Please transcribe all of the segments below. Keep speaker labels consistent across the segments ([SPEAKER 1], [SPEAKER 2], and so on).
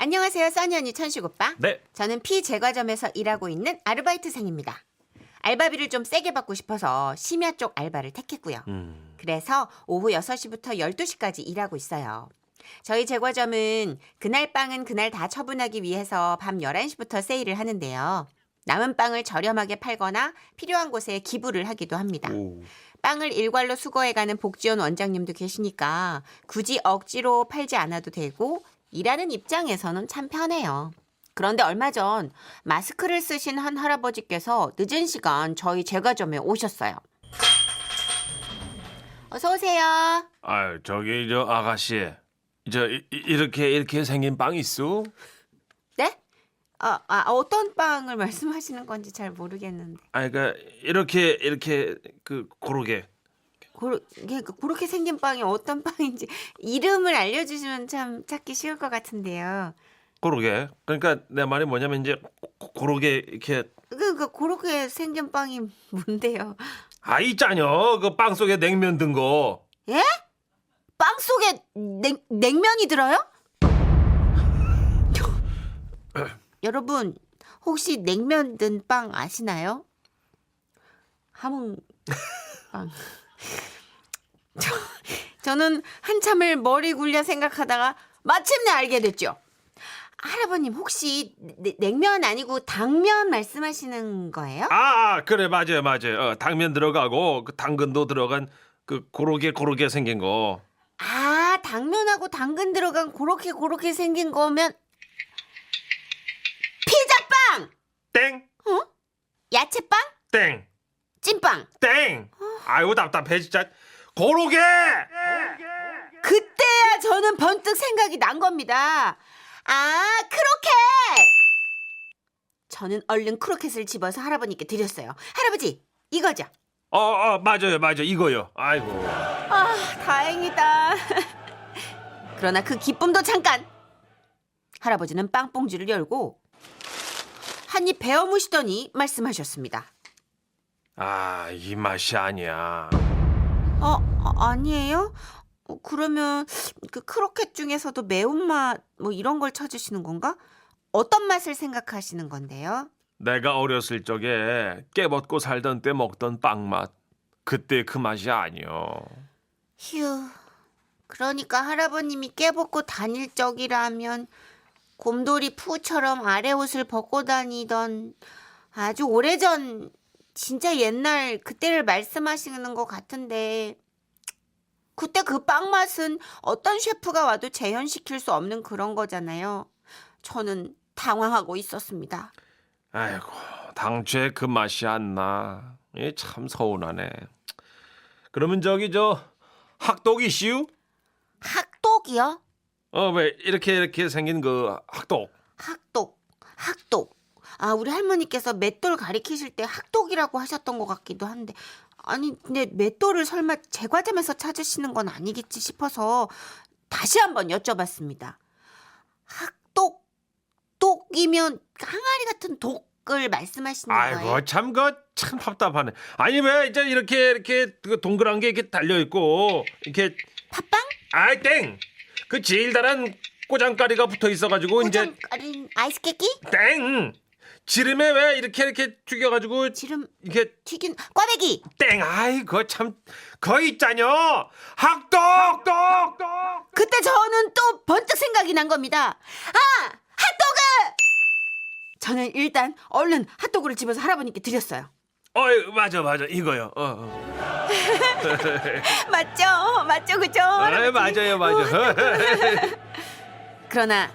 [SPEAKER 1] 안녕하세요, 써니 언니 천식 오빠.
[SPEAKER 2] 네.
[SPEAKER 1] 저는 피 제과점에서 일하고 있는 아르바이트생입니다. 알바비를 좀 세게 받고 싶어서 심야 쪽 알바를 택했고요. 그래서 오후 6시부터 12시까지 일하고 있어요. 저희 제과점은 그날 빵은 그날 다 처분하기 위해서 밤 11시부터 세일을 하는데요. 남은 빵을 저렴하게 팔거나 필요한 곳에 기부를 하기도 합니다.
[SPEAKER 2] 오.
[SPEAKER 1] 빵을 일괄로 수거해가는 복지원 원장님도 계시니까 굳이 억지로 팔지 않아도 되고 일하는 입장에서는 참 편해요. 그런데 얼마 전 마스크를 쓰신 한 할아버지께서 늦은 시간 저희 제과점에 오셨어요. 어서 오세요.
[SPEAKER 2] 아, 저기 저 아가씨, 이렇게 생긴 빵 있어?
[SPEAKER 1] 네? 어떤 빵을 말씀하시는 건지 잘 모르겠는데.
[SPEAKER 2] 아, 그러니까 이렇게 고르게.
[SPEAKER 1] 그렇게 생긴 빵이 어떤 빵인지 이름을 알려주시면 참 찾기 쉬울 것 같은데요.
[SPEAKER 2] 고르게. 그러니까 내 말이 뭐냐면 이제 고르게 이렇게.
[SPEAKER 1] 그렇게 생긴 빵이 뭔데요?
[SPEAKER 2] 아, 있잖여. 그 빵 속에 냉면 든 거.
[SPEAKER 1] 예? 빵 속에 냉면이 들어요? 여러분, 혹시 냉면 든 빵 아시나요? 함흥 빵. 저는 한참을 머리 굴려 생각하다가 마침내 알게 됐죠. 할아버님 혹시 냉면 아니고 당면 말씀하시는 거예요?
[SPEAKER 2] 그래, 맞아요. 당면 들어가고 그 당근도 들어간 그 고르게 생긴 거.
[SPEAKER 1] 당면하고 당근 들어간 그렇게 생긴 거면 피자빵!
[SPEAKER 2] 땡,
[SPEAKER 1] 야채빵?
[SPEAKER 2] 땡,
[SPEAKER 1] 찐빵?
[SPEAKER 2] 땡. 아이고 답답해 진짜. 고르게.
[SPEAKER 1] 그때야 저는 번뜩 생각이 난 겁니다. 크로켓! 저는 얼른 크로켓을 집어서 할아버님께 드렸어요. 할아버지, 이거죠?
[SPEAKER 2] 맞아요. 이거요. 아이고.
[SPEAKER 1] 다행이다. 그러나 그 기쁨도 잠깐. 할아버지는 빵봉지를 열고 한 입 베어 무시더니 말씀하셨습니다.
[SPEAKER 2] 이 맛이 아니야.
[SPEAKER 1] 아니에요? 그러면 그 크로켓 중에서도 매운맛 뭐 이런 걸 찾으시는 건가? 어떤 맛을 생각하시는 건데요?
[SPEAKER 2] 내가 어렸을 적에 깨벗고 살던 때 먹던 빵 맛. 그때 그 맛이 아니요.
[SPEAKER 1] 휴, 그러니까 할아버님이 깨벗고 다닐 적이라면 곰돌이 푸처럼 아래 옷을 벗고 다니던 아주 오래전 진짜 옛날 그때를 말씀하시는 것 같은데 그때 그 빵 맛은 어떤 셰프가 와도 재현시킬 수 없는 그런 거잖아요. 저는 당황하고 있었습니다.
[SPEAKER 2] 아이고, 당최 그 맛이 안 나. 참 서운하네. 그러면 학떡 이슈?
[SPEAKER 1] 학독이요?
[SPEAKER 2] 왜 이렇게 생긴 그 학떡.
[SPEAKER 1] 학독. 우리 할머니께서 맷돌 가리키실 때 학독이라고 하셨던 것 같기도 한데 아니 근데 맷돌을 설마 제과점에서 찾으시는 건 아니겠지 싶어서 다시 한번 여쭤봤습니다. 독이면 항아리 같은 독을 말씀하시는 거예요?
[SPEAKER 2] 아이고, 참 답답하네. 아니, 왜 이제 이렇게 그 동그란 게 이렇게 달려있고, 이렇게.
[SPEAKER 1] 팥빵?
[SPEAKER 2] 땡! 그 제일 달한 꼬장가리가 붙어 있어가지고,
[SPEAKER 1] 꼬장가린 아이스 깨끼?
[SPEAKER 2] 땡! 지름에 왜 이렇게 튀겨가지고.
[SPEAKER 1] 지름
[SPEAKER 2] 이렇게.
[SPEAKER 1] 튀긴 꽈배기?
[SPEAKER 2] 땡! 아이고, 참. 거기 있잖여! 학떡!
[SPEAKER 1] 그때 저는 또 번뜩 생각이 난 겁니다. 핫도그! 저는 일단 얼른 핫도그를 집어서 할아버님께 드렸어요.
[SPEAKER 2] 맞아. 이거요.
[SPEAKER 1] 맞죠, 그죠?
[SPEAKER 2] 맞아요.
[SPEAKER 1] 그러나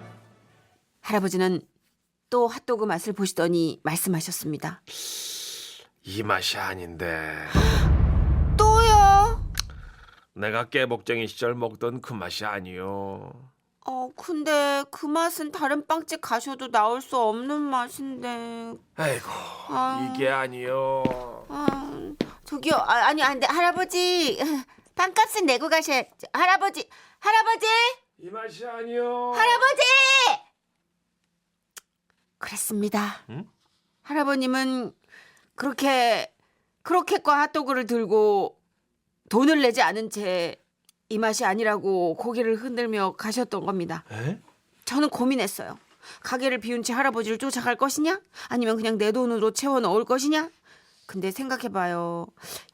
[SPEAKER 1] 할아버지는 또 핫도그 맛을 보시더니 말씀하셨습니다.
[SPEAKER 2] 이 맛이 아닌데.
[SPEAKER 1] 또요?
[SPEAKER 2] 내가 깨복쟁이 시절 먹던 그 맛이 아니요.
[SPEAKER 1] 근데 그 맛은 다른 빵집 가셔도 나올 수 없는 맛인데.
[SPEAKER 2] 아이고, 이게 아니요.
[SPEAKER 1] 저기요, 아니, 안 돼. 할아버지, 빵값은 내고 가셔야, 할아버지!
[SPEAKER 2] 이 맛이 아니요.
[SPEAKER 1] 할아버지! 그랬습니다.
[SPEAKER 2] 응?
[SPEAKER 1] 할아버님은 그렇게 크로켓과 핫도그를 들고 돈을 내지 않은 채 이 맛이 아니라고 고개를 흔들며 가셨던 겁니다.
[SPEAKER 2] 에?
[SPEAKER 1] 저는 고민했어요. 가게를 비운 채 할아버지를 쫓아갈 것이냐? 아니면 그냥 내 돈으로 채워 넣을 것이냐? 근데 생각해봐요.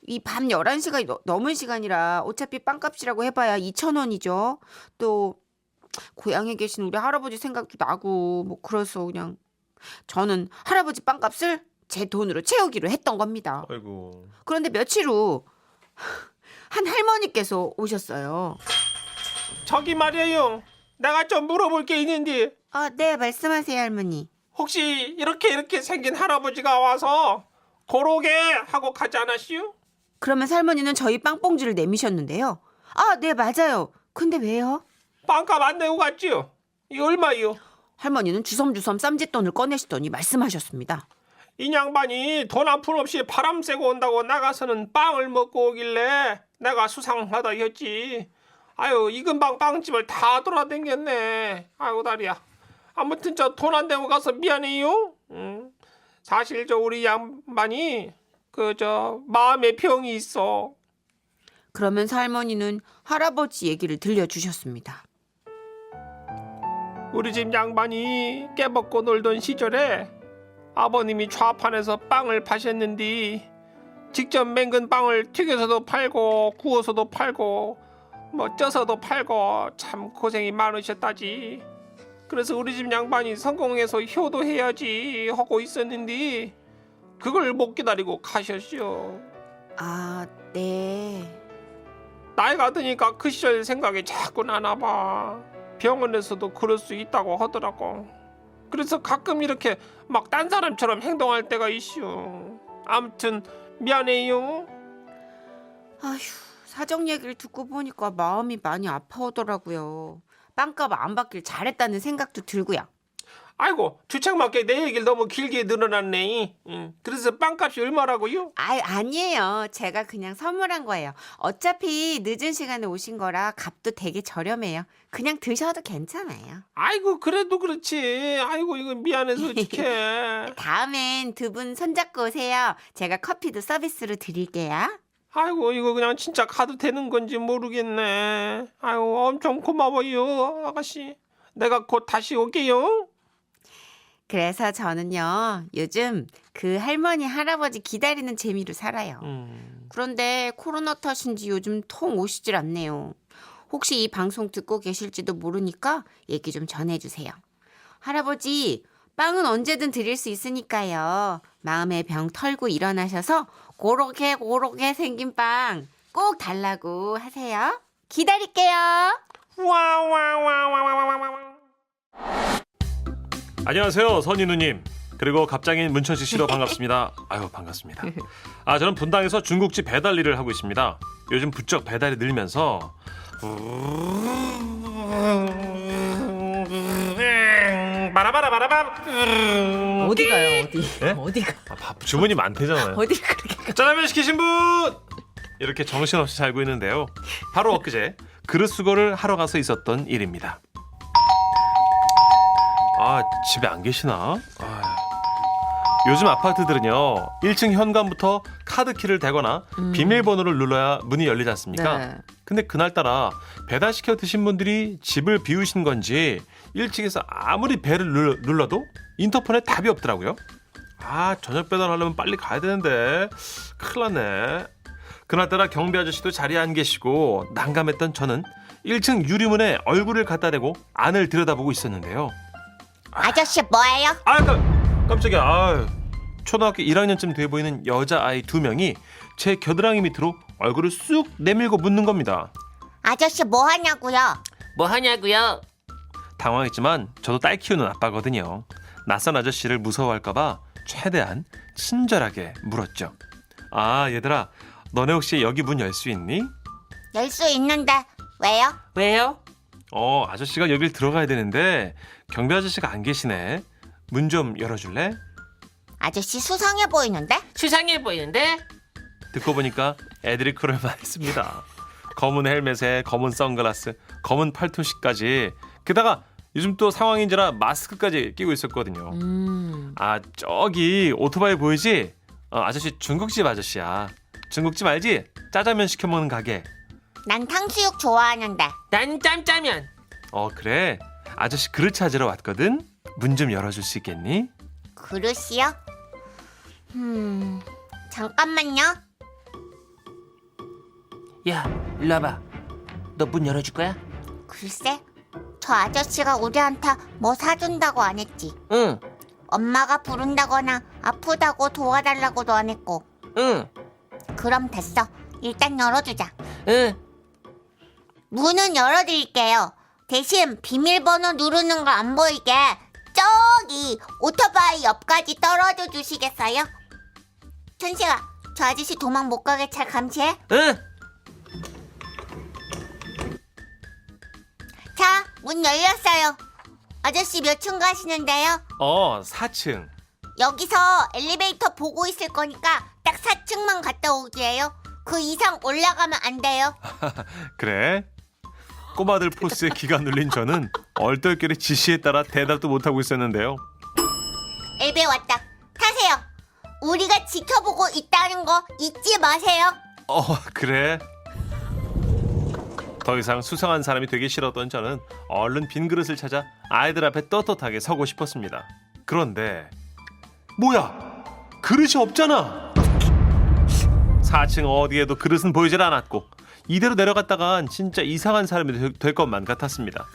[SPEAKER 1] 이 밤 11시가 넘은 시간이라 어차피 빵값이라고 해봐야 2,000원이죠. 또 고향에 계신 우리 할아버지 생각도 나고 뭐 그래서 그냥 저는 할아버지 빵값을 제 돈으로 채우기로 했던 겁니다.
[SPEAKER 2] 아이고.
[SPEAKER 1] 그런데 며칠 후 한 할머니께서 오셨어요.
[SPEAKER 3] 저기 말이에요. 내가 좀 물어볼 게 있는데
[SPEAKER 1] 네, 말씀하세요, 할머니.
[SPEAKER 3] 혹시 이렇게 생긴 할아버지가 와서 고로게 하고 가지 않았시요?
[SPEAKER 1] 그러면서 할머니는 저희 빵봉지를 내미셨는데요. 네, 맞아요. 근데 왜요?
[SPEAKER 3] 빵값 안 내고 갔지요? 이 얼마요?
[SPEAKER 1] 할머니는 주섬주섬 쌈짓돈을 꺼내시더니 말씀하셨습니다.
[SPEAKER 3] 이 양반이 돈 한 푼 없이 바람 쐬고 온다고 나가서는 빵을 먹고 오길래 내가 수상하다 했지. 아유, 이 근방 빵집을 다 돌아다녔네. 아이고 다리야. 아무튼 저 돈 안 내고 가서 미안해요. 사실 저 우리 양반이 마음의 병이 있어.
[SPEAKER 1] 그러면서 할머니는 할아버지 얘기를 들려주셨습니다.
[SPEAKER 3] 우리 집 양반이 깨먹고 놀던 시절에 아버님이 좌판에서 빵을 파셨는데 직접 맹근 빵을 튀겨서도 팔고 구워서도 팔고 뭐 쪄서도 팔고 참 고생이 많으셨다지. 그래서 우리 집 양반이 성공해서 효도해야지 하고 있었는데 그걸 못 기다리고 가셨죠.
[SPEAKER 1] 네.
[SPEAKER 3] 나이가 드니까 그 시절 생각이 자꾸 나나 봐. 병원에서도 그럴 수 있다고 하더라고. 그래서 가끔 이렇게 막 딴 사람처럼 행동할 때가 있슈. 아무튼 미안해요.
[SPEAKER 1] 아휴, 사정 얘기를 듣고 보니까 마음이 많이 아파오더라고요. 빵값 안 받길 잘했다는 생각도 들고요.
[SPEAKER 3] 아이고 주책맞게 내 얘기를 너무 길게 늘어났네. 그래서 빵값이 얼마라고요?
[SPEAKER 1] 아니에요. 제가 그냥 선물한 거예요. 어차피 늦은 시간에 오신 거라 값도 되게 저렴해요. 그냥 드셔도 괜찮아요.
[SPEAKER 3] 아이고 그래도 그렇지. 아이고 이거 미안해 솔직히.
[SPEAKER 1] 다음엔 두 분 손잡고 오세요. 제가 커피도 서비스로 드릴게요.
[SPEAKER 3] 아이고 이거 그냥 진짜 가도 되는 건지 모르겠네. 아이고 엄청 고마워요 아가씨. 내가 곧 다시 올게요.
[SPEAKER 1] 그래서 저는요, 요즘 그 할머니, 할아버지 기다리는 재미로 살아요. 그런데 코로나 탓인지 요즘 통 오시질 않네요. 혹시 이 방송 듣고 계실지도 모르니까 얘기 좀 전해주세요. 할아버지, 빵은 언제든 드릴 수 있으니까요. 마음의 병 털고 일어나셔서 고로게 생긴 빵 꼭 달라고 하세요. 기다릴게요.
[SPEAKER 3] 와와와와와와와.
[SPEAKER 2] 안녕하세요, 선인우님. 그리고 갑장인 문천식 씨도 반갑습니다. 아유, 반갑습니다. 저는 분당에서 중국집 배달 일을 하고 있습니다. 요즘 부쩍 배달이 늘면서
[SPEAKER 3] 바라바라바라밤.
[SPEAKER 1] 어디 가요, 어디?
[SPEAKER 2] 네?
[SPEAKER 1] 어디가?
[SPEAKER 2] 주문이 많대잖아요.
[SPEAKER 1] 어디가 그렇게
[SPEAKER 2] 짜장면 시키신 분! 이렇게 정신없이 살고 있는데요. 바로 엊그제 그릇 수거를 하러 가서 있었던 일입니다. 집에 안 계시나? 요즘 아파트들은요 1층 현관부터 카드키를 대거나 비밀번호를 눌러야 문이 열리지 않습니까?
[SPEAKER 1] 네.
[SPEAKER 2] 근데 그날따라 배달시켜 드신 분들이 집을 비우신 건지 1층에서 아무리 벨을 눌러도 인터폰에 답이 없더라고요. 저녁 배달하려면 빨리 가야 되는데 큰일 났네. 그날따라 경비 아저씨도 자리에 안 계시고 난감했던 저는 1층 유리문에 얼굴을 갖다 대고 안을 들여다보고 있었는데요.
[SPEAKER 1] 아저씨 뭐예요?
[SPEAKER 2] 깜짝이야. 초등학교 1학년쯤 돼 보이는 여자아이 2명이 제 겨드랑이 밑으로 얼굴을 쑥 내밀고 묻는 겁니다.
[SPEAKER 1] 아저씨 뭐 하냐고요?
[SPEAKER 3] 뭐 하냐고요?
[SPEAKER 2] 당황했지만 저도 딸 키우는 아빠거든요. 낯선 아저씨를 무서워할까봐 최대한 친절하게 물었죠. 얘들아, 너네 혹시 여기 문 열 수 있니?
[SPEAKER 1] 열 수 있는데 왜요?
[SPEAKER 3] 왜요?
[SPEAKER 2] 아저씨가 여길 들어가야 되는데 경비 아저씨가 안 계시네. 문 좀 열어줄래?
[SPEAKER 1] 아저씨 수상해 보이는데?
[SPEAKER 3] 수상해 보이는데?
[SPEAKER 2] 듣고 보니까 애들이 그럴 만했습니다. 검은 헬멧에 검은 선글라스, 검은 팔토시까지. 게다가 요즘 또 상황인지라 마스크까지 끼고 있었거든요. 저기 오토바이 보이지? 아저씨 중국집 아저씨야. 중국집 알지? 짜장면 시켜 먹는 가게.
[SPEAKER 1] 난 탕수육 좋아하는데.
[SPEAKER 3] 난 짬짜면.
[SPEAKER 2] 그래? 아저씨 그릇 찾으러 왔거든. 문 좀 열어줄 수 있겠니?
[SPEAKER 1] 그릇이요? 잠깐만요.
[SPEAKER 4] 야, 일로 와봐. 너 문 열어줄 거야?
[SPEAKER 1] 글쎄, 저 아저씨가 우리한테 뭐 사준다고 안 했지.
[SPEAKER 4] 응,
[SPEAKER 1] 엄마가 부른다거나 아프다고 도와달라고도 안 했고.
[SPEAKER 4] 응,
[SPEAKER 1] 그럼 됐어. 일단 열어주자.
[SPEAKER 4] 응.
[SPEAKER 1] 문은 열어드릴게요. 대신 비밀번호 누르는 거 안 보이게 저기 오토바이 옆까지 떨어져 주시겠어요? 천식아, 저 아저씨 도망 못 가게 잘 감시해.
[SPEAKER 4] 응.
[SPEAKER 1] 자, 문 열렸어요. 아저씨 몇 층 가시는데요?
[SPEAKER 2] 4층.
[SPEAKER 1] 여기서 엘리베이터 보고 있을 거니까 딱 4층만 갔다 오게요. 그 이상 올라가면 안 돼요.
[SPEAKER 2] 그래? 꼬마들 포스에 기가 눌린 저는 얼떨결에 지시에 따라 대답도 못하고 있었는데요.
[SPEAKER 1] 엘베 왔다. 타세요. 우리가 지켜보고 있다는 거 잊지 마세요.
[SPEAKER 2] 그래? 더 이상 수상한 사람이 되기 싫었던 저는 얼른 빈 그릇을 찾아 아이들 앞에 떳떳하게 서고 싶었습니다. 그런데 뭐야? 그릇이 없잖아. 4층 어디에도 그릇은 보이질 않았고 이대로 내려갔다간 진짜 이상한 사람이 될 것만 같았습니다.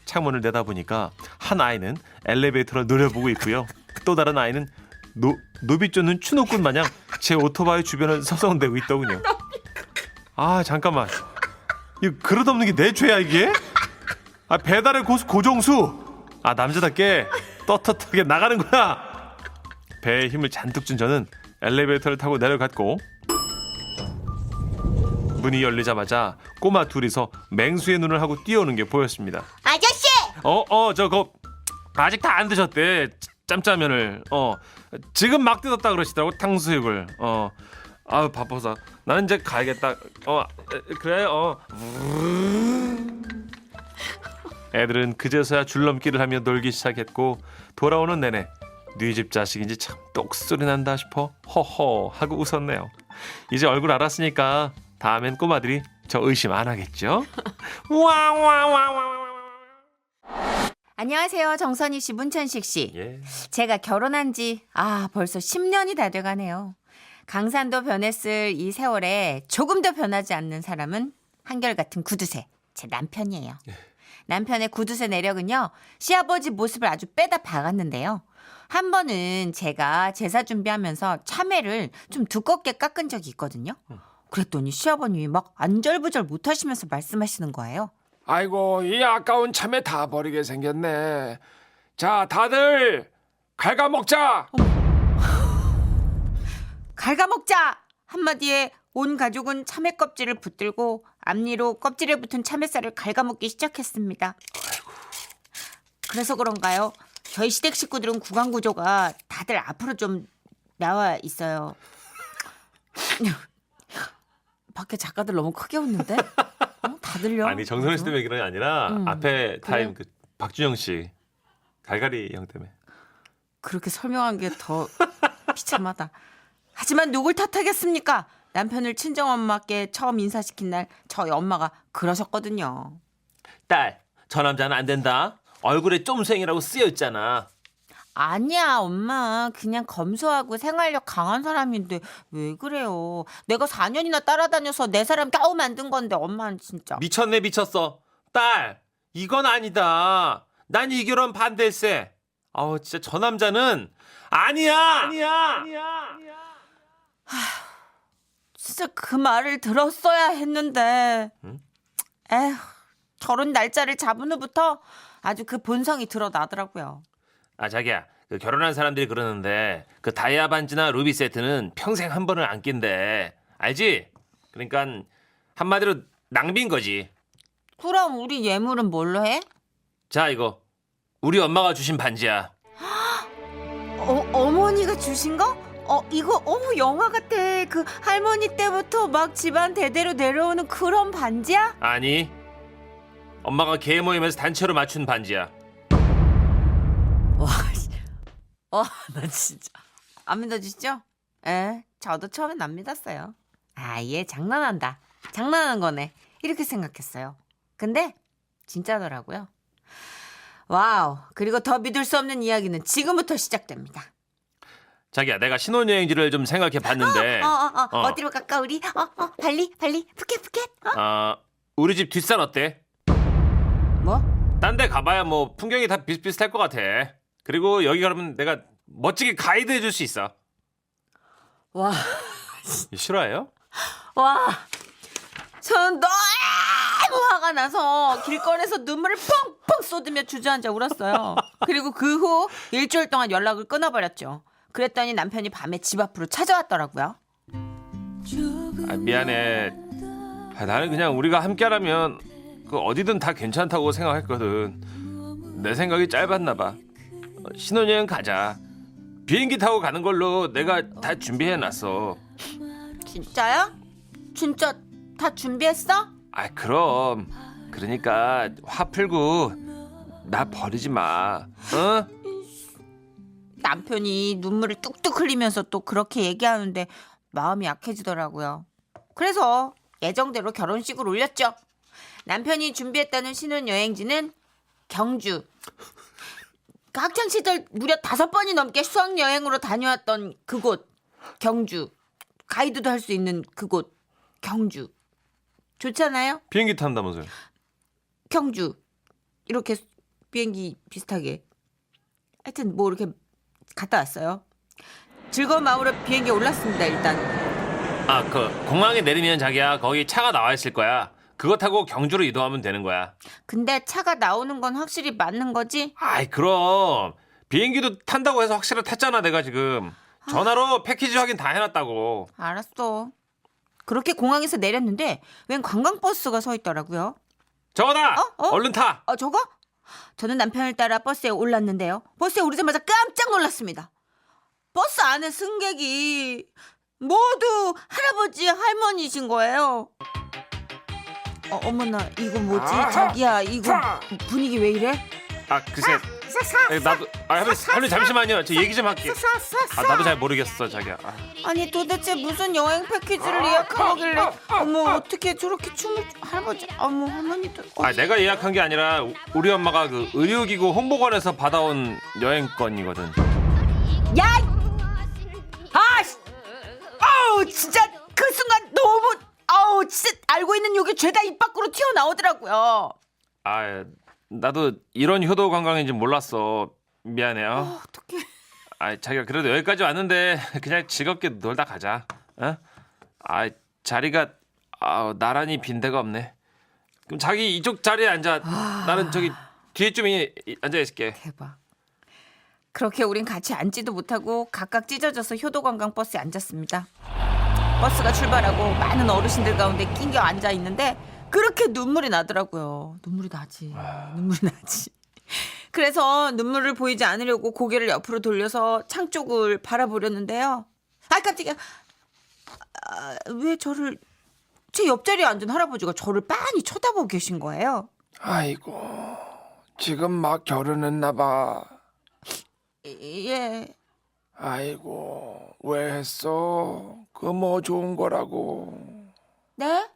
[SPEAKER 2] 창문을 내다보니까 한 아이는 엘리베이터를 노려보고 있고요. 또 다른 아이는 노비 쫓는 추노꾼 마냥 제 오토바이 주변을 서성대고 있더군요. 아 잠깐만, 이 그릇 없는 게 내 죄야 이게? 배달의 고수 고정수. 남자답게 떳떳하게 나가는 거야. 배에 힘을 잔뜩 준 저는 엘리베이터를 타고 내려갔고 문이 열리자마자 꼬마 둘이서 맹수의 눈을 하고 뛰어오는 게 보였습니다.
[SPEAKER 1] 아저씨!
[SPEAKER 2] 저거 아직 다 안 드셨대. 짬짜면을. 지금 막 뜯었다 그러시더라고 탕수육을. 아유 바빠서 나는 이제 가야겠다. 그래. 애들은 그제서야 줄넘기를 하며 놀기 시작했고 돌아오는 내내 네 집 자식인지 참 똑소리 난다 싶어 허허 하고 웃었네요. 이제 얼굴 알았으니까 다음엔 꼬마들이 저 의심 안 하겠죠?
[SPEAKER 1] 안녕하세요. 정선희 씨, 문천식 씨.
[SPEAKER 2] 예.
[SPEAKER 1] 제가 결혼한 지 벌써 10년이 다 돼가네요. 강산도 변했을 이 세월에 조금 더 변하지 않는 사람은 한결같은 구두쇠, 제 남편이에요. 남편의 구두쇠 내력은요, 시아버지 모습을 아주 빼다 박았는데요. 한 번은 제가 제사 준비하면서 참외를 좀 두껍게 깎은 적이 있거든요. 그랬더니 시아버님이 막 안절부절 못하시면서 말씀하시는 거예요.
[SPEAKER 3] 아이고, 이 아까운 참외 다 버리게 생겼네. 자, 다들 갉아먹자.
[SPEAKER 1] 갉아먹자! 한마디에 온 가족은 참외 껍질을 붙들고 앞니로 껍질에 붙은 참외살을 갉아먹기 시작했습니다. 그래서 그런가요? 저희 시댁 식구들은 구강구조가 다들 앞으로 좀 나와 있어요. 밖에 작가들 너무 크게 웃는데? 다 들려?
[SPEAKER 2] 아니 정선우 씨 때문에 그런 게 아니라 앞에 타임 그 박준영 씨 갈갈이 형 때문에.
[SPEAKER 1] 그렇게 설명한 게 더 비참하다. 하지만 누굴 탓하겠습니까? 남편을 친정엄마께 처음 인사시킨 날 저희 엄마가 그러셨거든요.
[SPEAKER 4] 딸, 저 남자는 안 된다. 얼굴에 쫌생이라고 쓰여 있잖아.
[SPEAKER 1] 아니야 엄마, 그냥 검소하고 생활력 강한 사람인데 왜 그래요? 내가 4년이나 따라다녀서 내 사람 겨우 만든 건데 엄마는 진짜.
[SPEAKER 4] 미쳤네 미쳤어. 딸, 이건 아니다. 난 이 결혼 반대세. 진짜 저 남자는 아니야.
[SPEAKER 1] 진짜 그 말을 들었어야 했는데. 에휴, 결혼 날짜를 잡은 후부터 아주 그 본성이 드러나더라고요.
[SPEAKER 4] 자기야, 그 결혼한 사람들이 그러는데 그 다이아 반지나 루비 세트는 평생 한 번을 안 낀대. 알지? 그러니까 한마디로 낭비인 거지.
[SPEAKER 1] 그럼 우리 예물은 뭘로 해?
[SPEAKER 4] 자, 이거 우리 엄마가 주신 반지야.
[SPEAKER 1] 어머니가 주신 거? 이거 영화 같아. 그 할머니 때부터 막 집안 대대로 내려오는 그런 반지야?
[SPEAKER 4] 아니, 엄마가 개 모임에서 단체로 맞춘 반지야.
[SPEAKER 1] 나 진짜 안 믿어지시죠? 저도 처음엔 안 믿었어요. 얘 장난한다, 장난하는 거네, 이렇게 생각했어요. 근데 진짜더라고요. 와우. 그리고 더 믿을 수 없는 이야기는 지금부터 시작됩니다.
[SPEAKER 4] 자기야, 내가 신혼여행지를 좀 생각해 봤는데
[SPEAKER 1] 어디로 갈까 우리? 발리 푸켓.
[SPEAKER 4] 우리 집 뒷산 어때?
[SPEAKER 1] 뭐?
[SPEAKER 4] 딴 데 가봐야 뭐 풍경이 다 비슷비슷할 것 같아. 그리고 여기 가면 내가 멋지게 가이드 해줄 수 있어.
[SPEAKER 1] 와.
[SPEAKER 4] 싫어해요?
[SPEAKER 1] 와. 저는 너무 화가 나서 길거리에서 눈물을 펑펑 쏟으며 주저앉아 울었어요. 그리고 그 후 일주일 동안 연락을 끊어버렸죠. 그랬더니 남편이 밤에 집 앞으로 찾아왔더라고요.
[SPEAKER 4] 미안해. 나는 그냥 우리가 함께라면 그 어디든 다 괜찮다고 생각했거든. 내 생각이 짧았나 봐. 신혼여행 가자. 비행기 타고 가는 걸로 내가 다 준비해놨어.
[SPEAKER 1] 진짜요? 진짜 다 준비했어?
[SPEAKER 4] 그럼. 그러니까 화 풀고 나 버리지 마. 어?
[SPEAKER 1] 남편이 눈물을 뚝뚝 흘리면서 또 그렇게 얘기하는데 마음이 약해지더라고요. 그래서 예정대로 결혼식을 올렸죠. 남편이 준비했다는 신혼여행지는 경주. 학창시절 무려 5번이 넘게 수학여행으로 다녀왔던 그곳 경주. 가이드도 할 수 있는 그곳 경주. 좋잖아요?
[SPEAKER 2] 비행기 탄다면서요?
[SPEAKER 1] 경주. 이렇게 비행기 비슷하게. 하여튼 뭐 이렇게 갔다 왔어요. 즐거운 마음으로 비행기에 올랐습니다. 일단.
[SPEAKER 4] 그 공항에 내리면 자기야 거기 차가 나와 있을 거야. 그거 타고 경주로 이동하면 되는 거야.
[SPEAKER 1] 근데 차가 나오는 건 확실히 맞는 거지?
[SPEAKER 4] 그럼 비행기도 탄다고 해서 확실히 탔잖아. 내가 지금 전화로 패키지 확인 다 해놨다고.
[SPEAKER 1] 알았어. 그렇게 공항에서 내렸는데 웬 관광버스가 서 있더라고요.
[SPEAKER 4] 저거다.
[SPEAKER 1] 어?
[SPEAKER 4] 얼른 타.
[SPEAKER 1] 저거? 저는 남편을 따라 버스에 올랐는데요. 버스에 오르자마자 깜짝 놀랐습니다. 버스 안에 승객이 모두 할아버지 할머니신 거예요. 어머나 이거 뭐지? 자기야 이거 분위기 왜 이래?
[SPEAKER 4] 글쎄. 나도 할머니 잠시만요. 저 얘기 좀 할게. 나도 잘 모르겠어 자기야.
[SPEAKER 1] 아니 도대체 무슨 여행 패키지를 예약한 거길래 어머 어떻게 저렇게 춤을 할아버지 어머 할머니도
[SPEAKER 4] 내가 예약한 게 아니라 우리 엄마가 그 의료기구 홍보관에서 받아온 여행권이거든.
[SPEAKER 1] 야! 아우 진짜 그 순간 너무 진짜 알고 있는 욕이 죄다 입 밖으로 튀어나오더라고요.
[SPEAKER 4] 나도 이런 효도 관광인지 몰랐어. 미안해요.
[SPEAKER 1] 어떡해.
[SPEAKER 4] 자기가 그래도 여기까지 왔는데 그냥 즐겁게 놀다 가자. 어? 자리가 나란히 빈 데가 없네. 그럼 자기 이쪽 자리에 앉아. 나는 저기 뒤에 좀 앉아 있을게.
[SPEAKER 1] 대박. 그렇게 우린 같이 앉지도 못하고 각각 찢어져서 효도관광 버스에 앉았습니다. 버스가 출발하고 많은 어르신들 가운데 낑겨 앉아 있는데 그렇게 눈물이 나더라고요. 눈물이 나지. 그래서 눈물을 보이지 않으려고 고개를 옆으로 돌려서 창 쪽을 바라보려는데요. 깜짝이야. 왜 저를 제 옆자리에 앉은 할아버지가 저를 빤히 쳐다보고 계신 거예요.
[SPEAKER 3] 아이고, 지금 막 결혼했나 봐.
[SPEAKER 1] 예.
[SPEAKER 3] 아이고, 왜 했어? 그 뭐 좋은 거라고.
[SPEAKER 1] 네?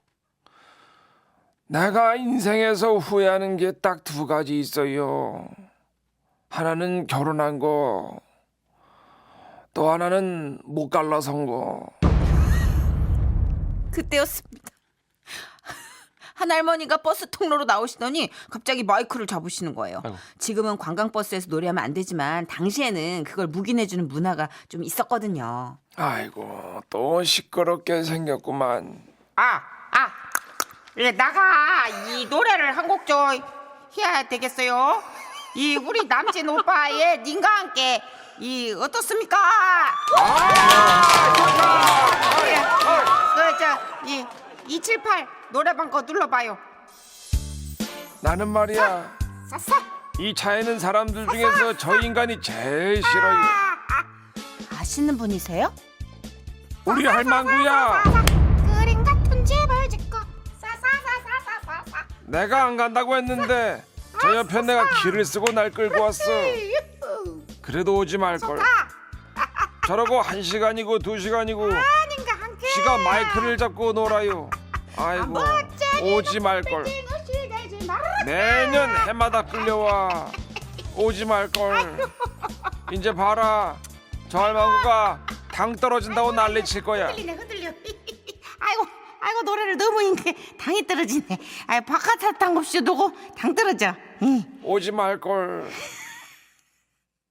[SPEAKER 3] 내가 인생에서 후회하는 게 딱 2가지 있어요. 하나는 결혼한 거, 또 하나는 못 갈라선 거.
[SPEAKER 1] 그때였습니다. 한 할머니가 버스 통로로 나오시더니 갑자기 마이크를 잡으시는 거예요.
[SPEAKER 2] 아이고.
[SPEAKER 1] 지금은 관광버스에서 노래하면 안 되지만 당시에는 그걸 묵인해주는 문화가 좀 있었거든요.
[SPEAKER 3] 아이고, 또 시끄럽게 생겼구만.
[SPEAKER 5] 나가 이 노래를 한 곡 좀 해야 되겠어요. 이 우리 남친 오빠의 님과 함께 이 어떻습니까? 이 278 노래방 거 눌러봐요.
[SPEAKER 3] 나는 말이야, 이 차에는 사람들 중에서 저 인간이 제일 싫어요.
[SPEAKER 1] 아시는 분이세요?
[SPEAKER 3] 우리 할망구야.
[SPEAKER 5] 그림 같은 집을 짓고 싸싸싸싸싸싸.
[SPEAKER 3] 내가 안 간다고 했는데 저 옆에 내가 길을 쓰고 날 끌고 왔어. 그래도 오지 말걸. 저러고 1시간이고 2시간이고 지가 마이크를 잡고 놀아요. 아이고, 오지 말걸. 내년 해마다 끌려와.
[SPEAKER 4] 오지 말걸. 이제 봐라. 저 할망구가 당 떨어진다고 난리칠 거야.
[SPEAKER 5] 흔들려. 아이고 노래를 너무 인게 당이 떨어지네. 박하사탕 없이 누구 당 떨어져.
[SPEAKER 4] 오지 말걸.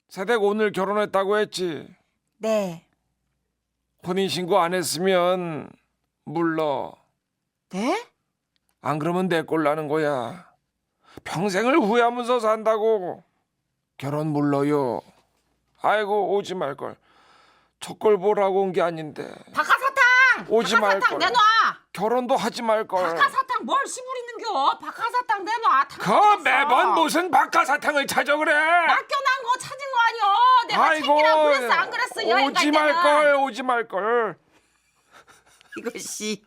[SPEAKER 4] 세댁 오늘 결혼했다고 했지.
[SPEAKER 5] 네.
[SPEAKER 4] 혼인신고 안 했으면 물러.
[SPEAKER 5] 네?
[SPEAKER 4] 안 그러면 내 꼴 나는 거야. 평생을 후회하면서 산다고. 결혼 물러요. 아이고 오지 말걸. 첫걸 보라고 온 게 아닌데.
[SPEAKER 5] 박하사탕.
[SPEAKER 4] 오지
[SPEAKER 5] 박하사탕
[SPEAKER 4] 말걸.
[SPEAKER 5] 내놔.
[SPEAKER 4] 결혼도 하지 말걸.
[SPEAKER 5] 박하사탕 뭘 시부리는겨? 박하사탕 내놔.
[SPEAKER 4] 그 매번 무슨 박하사탕을 찾아 그래.
[SPEAKER 5] 맡겨난 거 찾은 거 아니여. 내가 챙기라고 그랬어 안 그랬어? 여행 갈
[SPEAKER 4] 오지
[SPEAKER 5] 때는.
[SPEAKER 4] 말걸. 오지 말걸.
[SPEAKER 5] 이것이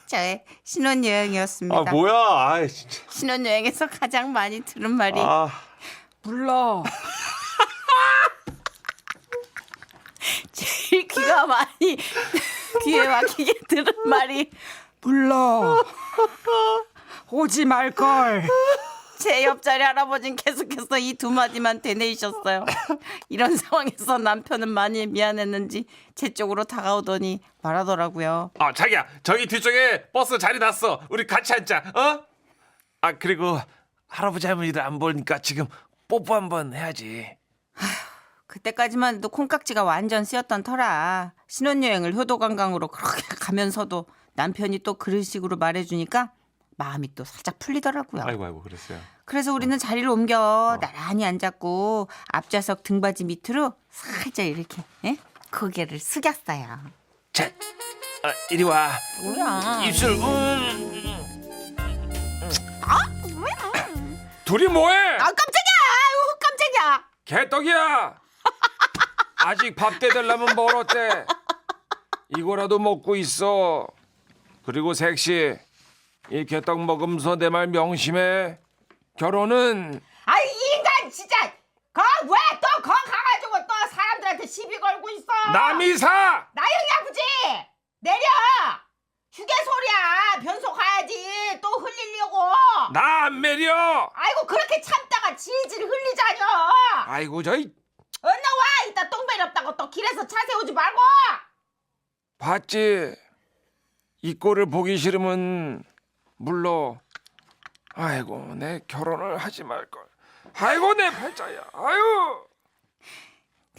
[SPEAKER 5] 저의 신혼여행이었습니다.
[SPEAKER 2] 아 뭐야? 아 진짜.
[SPEAKER 5] 신혼여행에서 가장 많이 들은 말이
[SPEAKER 2] 아
[SPEAKER 5] 불러. 제일 귀가 많이 귀에 막히게 들은 말이 불러. 오지 말걸. 제 옆자리 할아버지는 계속해서 이 두 마디만 되뇌이셨어요. 이런 상황에서 남편은 많이 미안했는지 제 쪽으로 다가오더니 말하더라고요.
[SPEAKER 4] 자기야 저기 뒤쪽에 버스 자리 났어. 우리 같이 앉자. 어? 그리고 할아버지 할머니들 안 보니까 지금 뽀뽀 한번 해야지.
[SPEAKER 5] 그때까지만 해도 콩깍지가 완전 쓰였던 터라 신혼여행을 효도관광으로 그렇게 가면서도 남편이 또 그런 식으로 말해주니까 마음이 또 살짝 풀리더라고요.
[SPEAKER 2] 아이고 그랬어요.
[SPEAKER 5] 그래서 우리는 자리를 옮겨 나란히 앉았고 앞좌석 등받이 밑으로 살짝 이렇게 고개를 숙였어요.
[SPEAKER 4] 자, 이리 와.
[SPEAKER 5] 뭐야?
[SPEAKER 4] 입술. 둘이 뭐해?
[SPEAKER 5] 깜짝이야! 아유, 깜짝이야!
[SPEAKER 4] 개떡이야. 아직 밥 대달라면 멀었대. 이거라도 먹고 있어. 그리고 색시 이 개떡 먹으면서 내 말 명심해. 결혼은
[SPEAKER 5] 아이 이 인간 진짜 왜 또 가가지고 또 사람들한테 시비 걸고 있어?
[SPEAKER 4] 남이사.
[SPEAKER 5] 나영이 아버지 내려. 휴게소리야. 변소 가야지. 또 흘리려고.
[SPEAKER 4] 나 안 매려.
[SPEAKER 5] 아이고 그렇게 참다가 질질 흘리자뇨.
[SPEAKER 4] 아이고 저이
[SPEAKER 5] 나와. 이따 똥 매렵다고 또 길에서 차 세우지 말고.
[SPEAKER 4] 봤지? 이 꼴을 보기 싫으면 물러. 아이고 내 결혼을 하지 말걸. 아이고 내 팔자야. 아유.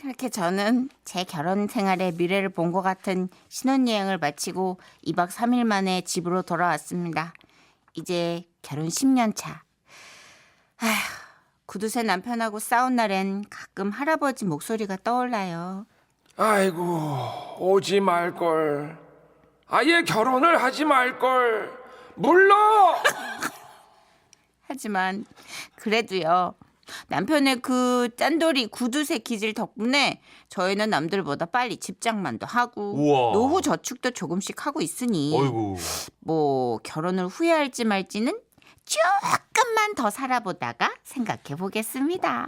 [SPEAKER 5] 그렇게 저는 제 결혼 생활의 미래를 본 것 같은 신혼여행을 마치고 2박 3일 만에 집으로 돌아왔습니다. 이제 결혼 10년 차. 아휴, 구두쇠 남편하고 싸운 날엔 가끔 할아버지 목소리가 떠올라요.
[SPEAKER 4] 아이고 오지 말걸. 아예 결혼을 하지 말걸. 물러.
[SPEAKER 5] 하지만 그래도요. 남편의 그 짠돌이 구두쇠 기질 덕분에 저희는 남들보다 빨리 집장만도 하고
[SPEAKER 2] 우와.
[SPEAKER 5] 노후 저축도 조금씩 하고 있으니
[SPEAKER 2] 어이구.
[SPEAKER 5] 뭐 결혼을 후회할지 말지는 조금만 더 살아보다가 생각해 보겠습니다.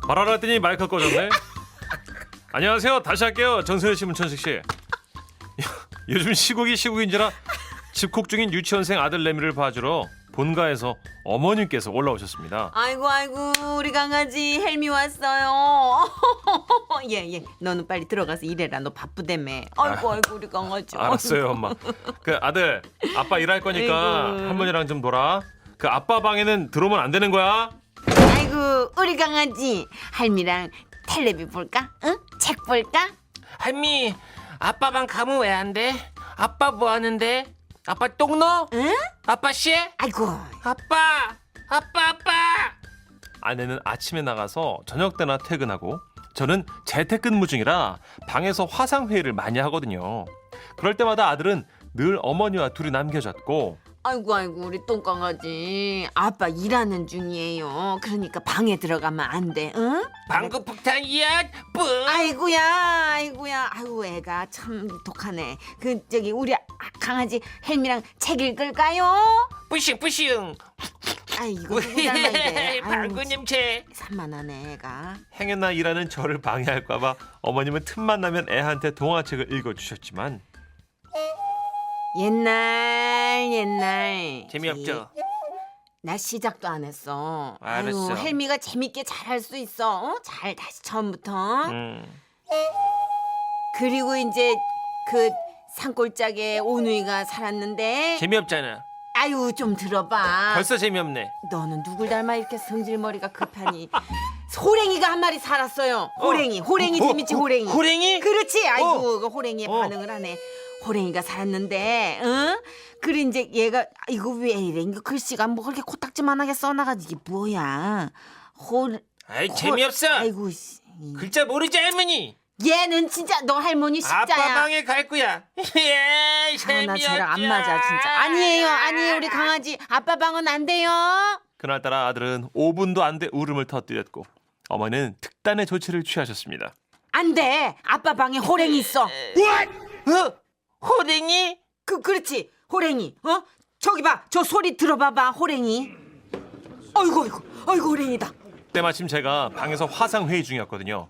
[SPEAKER 2] 말하라 했더니 마이크 꺼졌네. 안녕하세요. 다시 할게요. 정선혜 씨, 문천식 씨. 요즘 시국인지라 집콕 중인 유치원생 아들 레미를 봐주러 본가에서 어머님께서 올라오셨습니다.
[SPEAKER 1] 아이고 우리 강아지 헬미 왔어요. 예. 너는 빨리 들어가서 일해라. 너 바쁘다며. 아이고 우리 강아지.
[SPEAKER 2] 알았어요, 엄마. 그 아들, 아빠 일할 거니까
[SPEAKER 1] 아이고.
[SPEAKER 2] 할머니랑 좀 놀아. 그 아빠 방에는 들어오면 안 되는 거야.
[SPEAKER 1] 아이고 우리 강아지. 할미랑 텔레비 볼까? 응? 책 볼까?
[SPEAKER 3] 할미 아빠 방 가면 왜 안 돼? 아빠 뭐 하는데? 아빠 똥 넣어?
[SPEAKER 1] 응?
[SPEAKER 3] 아빠 씨?
[SPEAKER 1] 아이고.
[SPEAKER 3] 아빠.
[SPEAKER 2] 아내는 아침에 나가서 저녁 때나 퇴근하고 저는 재택근무 중이라 방에서 화상회의를 많이 하거든요. 그럴 때마다 아들은 늘 어머니와 둘이 남겨졌고
[SPEAKER 1] 아이고 우리 똥강아지. 아빠 일하는 중이에요. 그러니까 방에 들어가면 안 돼. 응?
[SPEAKER 3] 방구 폭탄이야. 뿌.
[SPEAKER 1] 아이고야. 아이고 애가 참 독하네. 그 저기 우리 강아지 헬미랑 책 읽을까요?
[SPEAKER 3] 뿌싱.
[SPEAKER 1] 아이 이거 누구 닮았는데.
[SPEAKER 3] 방구 냄새.
[SPEAKER 1] 산만하네 애가.
[SPEAKER 2] 행여나 일하는 저를 방해할까봐 어머님은 틈만 나면 애한테 동화책을 읽어주셨지만
[SPEAKER 1] 옛날.
[SPEAKER 4] 재미없죠?
[SPEAKER 1] 나 시작도 안 했어.
[SPEAKER 4] 알았어.
[SPEAKER 1] 아유, 헬미가 재밌게 잘할 수 있어. 어? 잘 다시 처음부터. 그리고 이제 그 산골짜기에 오누이가 살았는데.
[SPEAKER 4] 재미없잖아.
[SPEAKER 1] 아유 좀 들어봐.
[SPEAKER 4] 벌써 재미없네.
[SPEAKER 1] 너는 누굴 닮아 이렇게 성질머리가 급하니? 호랭이가 한 마리 살았어요. 호랭이 재밌지 호랭이.
[SPEAKER 4] 호랭이?
[SPEAKER 1] 그렇지. 아이고 그 호랭이의 반응을 하네. 호랭이가 살았는데, 응? 그래 이제 얘가 이거 왜 이래? 이거 글씨가 뭐 그렇게 코딱지만하게 써놔가지고 이게 뭐야?
[SPEAKER 4] 아이 재미없어.
[SPEAKER 1] 아이고 씨.
[SPEAKER 4] 글자 모르지 할머니.
[SPEAKER 1] 얘는 진짜 너 할머니
[SPEAKER 4] 아빠
[SPEAKER 1] 십자야.
[SPEAKER 4] 방에 갈 거야. 예,
[SPEAKER 1] 나
[SPEAKER 4] 재미없죠.
[SPEAKER 1] 쟤랑 안 맞아 진짜. 아니에요 우리 강아지 아빠 방은 안 돼요.
[SPEAKER 2] 그날따라 아들은 5분도 안 돼 울음을 터뜨렸고 어머니는 특단의 조치를 취하셨습니다.
[SPEAKER 1] 안 돼. 아빠 방에 호랭이 있어.
[SPEAKER 4] 호랭이?
[SPEAKER 1] 그렇지 호랭이. 어? 저기 봐. 저 소리 들어봐봐. 호랭이. 아이고 호랭이다.
[SPEAKER 2] 때마침 제가 방에서 화상 회의 중이었거든요.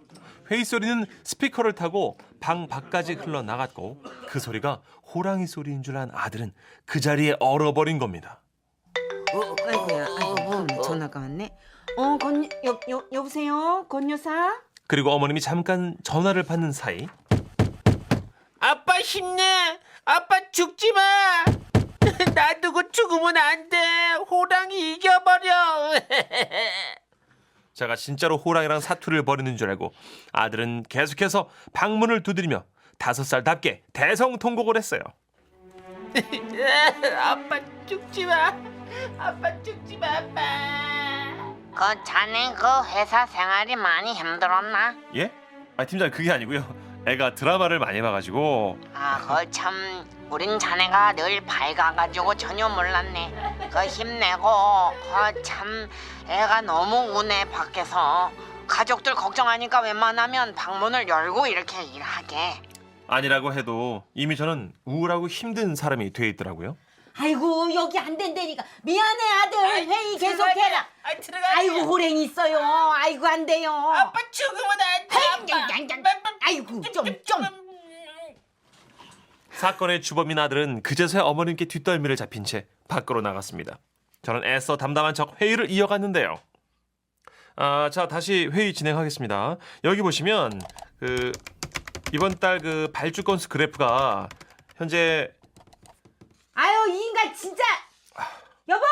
[SPEAKER 2] 회의 소리는 스피커를 타고 방 밖까지 흘러나갔고 그 소리가 호랑이 소리인 줄 안 아들은 그 자리에 얼어버린 겁니다.
[SPEAKER 1] 아이고야. 전화가 왔네. 여보세요? 권 여사?
[SPEAKER 2] 그리고 어머님이 잠깐 전화를 받는 사이
[SPEAKER 4] 아빠 힘내. 아빠 죽지 마. 놔두고 죽으면 안 돼. 호랑이 이겨버려.
[SPEAKER 2] 제가 진짜로 호랑이랑 사투를 벌이는 줄 알고 아들은 계속해서 방문을 두드리며 5살답게 대성통곡을 했어요.
[SPEAKER 4] 아빠 죽지 마. 아빠 죽지 마, 아빠.
[SPEAKER 6] 그 자네 그 회사 생활이 많이 힘들었나?
[SPEAKER 2] 예? 팀장님 그게 아니고요. 애가 드라마를 많이 봐가지고
[SPEAKER 6] 그 참 우린 자네가 늘 밝아가지고 전혀 몰랐네. 그 힘내고 그 참 애가 너무 우네 밖에서. 가족들 걱정하니까 웬만하면 방문을 열고 이렇게 일하게.
[SPEAKER 2] 아니라고 해도 이미 저는 우울하고 힘든 사람이 돼 있더라고요.
[SPEAKER 1] 아이고 여기 안 된다니까. 미안해 아들. 회의 계속해라.
[SPEAKER 4] 들어가.
[SPEAKER 1] 아이고 호랭이 있어요. 아이고 안 돼요.
[SPEAKER 4] 아빠 죽으면 안 돼.
[SPEAKER 1] 아이고 좀.
[SPEAKER 2] 사건의 주범인 아들은 그제서야 어머님께 뒷덜미를 잡힌 채 밖으로 나갔습니다. 저는 애써 담담한 척 회의를 이어갔는데요. 자 다시 회의 진행하겠습니다. 여기 보시면 이번 달 그 발주 건수 그래프가 현재
[SPEAKER 1] 아유 이 인간 진짜. 여보.